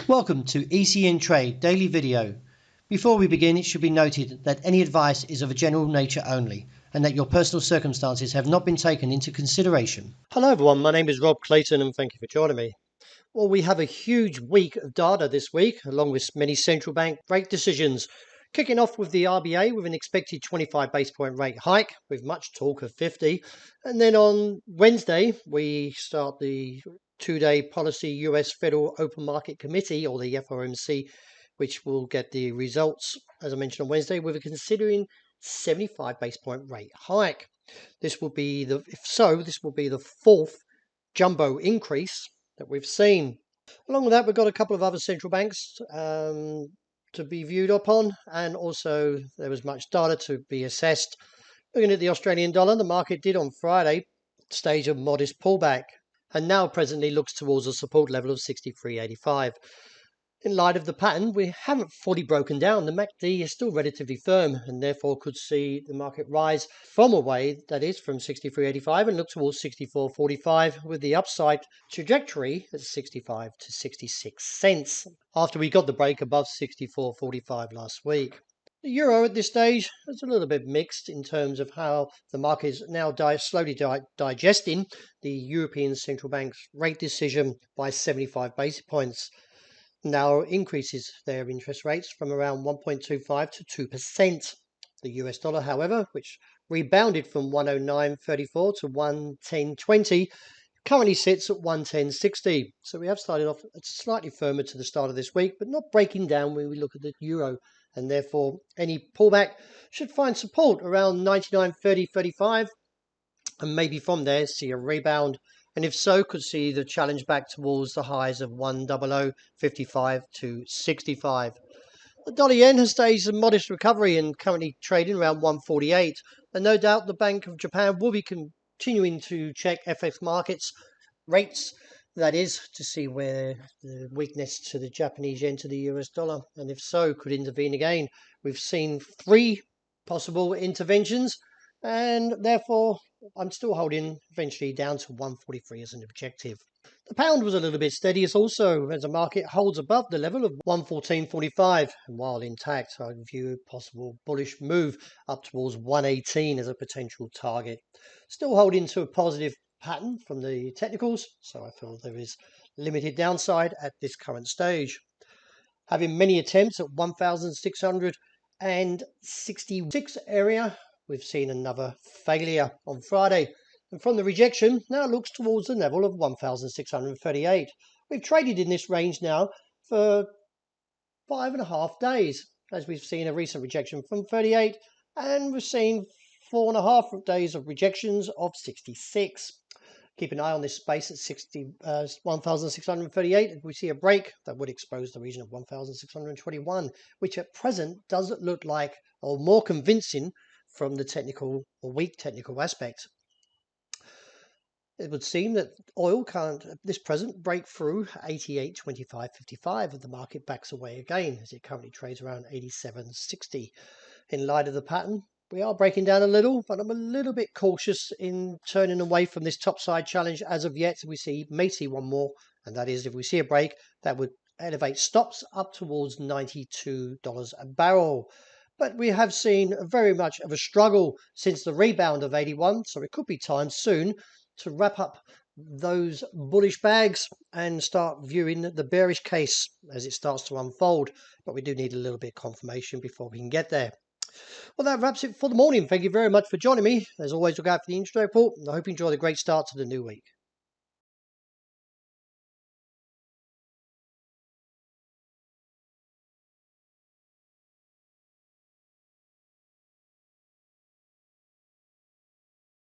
Welcome to ECNTRADE Daily Video. Before we begin, it should be noted that any advice is of a general nature only and that your personal circumstances have not been taken into consideration. Hello everyone, my name is Rob Clayton and thank you for joining me. Well, we have a huge week of data this week, along with many central bank rate decisions. Kicking off with the RBA with an expected 25 base point rate hike, with much talk of 50. And then on Wednesday, we start the two-day policy US Federal Open Market Committee, or the FOMC, which will get the results, as I mentioned on Wednesday, with a considering 75 base point rate hike. This will be this will be the fourth jumbo increase that we've seen. Along with that, we've got a couple of other central banks to be viewed upon, and also there was much data to be assessed. Looking at the Australian dollar, the market did on Friday stage a modest pullback and now presently looks towards a support level of 63.85. In light of the pattern, we haven't fully broken down. The MACD is still relatively firm and therefore could see the market rise from away, that is from 63.85, and look towards 64.45 with the upside trajectory at 65 to 66 cents after we got the break above 64.45 last week. The euro at this stage is a little bit mixed in terms of how the market is now slowly digesting the European Central Bank's rate decision by 75 basis points. Now increases their interest rates from around 1.25 to 2%. The US dollar, however, which rebounded from 109.34 to 110.20, currently sits at 110.60. So we have started off slightly firmer to the start of this week, but not breaking down when we look at the euro, and therefore any pullback should find support around 99.30-35, and maybe from there see a rebound, and if so, could see the challenge back towards the highs of 100.55 to 65. The dollar yen has staged a modest recovery and currently trading around 148, and no doubt the Bank of Japan will be continuing to check FX markets rates, that is, to see where the weakness to the Japanese yen to the US dollar, and if so, could intervene again. We've seen 3 possible interventions, and therefore I'm still holding eventually down to 143 as an objective. The pound was a little bit steady as the market holds above the level of 114.45, and while intact, I view a possible bullish move up towards 118 as a potential target. Still holding to a positive pattern from the technicals, so I feel there is limited downside at this current stage. Having many attempts at 1,666 area, we've seen another failure on Friday, and from the rejection now looks towards the level of 1,638. We've traded in this range now for 5.5 days, as we've seen a recent rejection from 38, and we've seen 4.5 days of rejections of 66. Keep an eye on this space at 1,638. If we see a break, that would expose the region of 1,621, which at present doesn't look like, or more convincing from the technical or weak technical aspect. It would seem that oil can't at this present break through 88.25.55 if the market backs away again, as it currently trades around 87.60. In light of the pattern, we are breaking down a little, but I'm a little bit cautious in turning away from this topside challenge as of yet. We may see one more, and that is if we see a break, that would elevate stops up towards $92 a barrel. But we have seen very much of a struggle since the rebound of 81, so it could be time soon to wrap up those bullish bags and start viewing the bearish case as it starts to unfold. But we do need a little bit of confirmation before we can get there. Well, that wraps it for the morning. Thank you very much for joining me. As always, look out for the interest report, and I hope you enjoy the great start to the new week.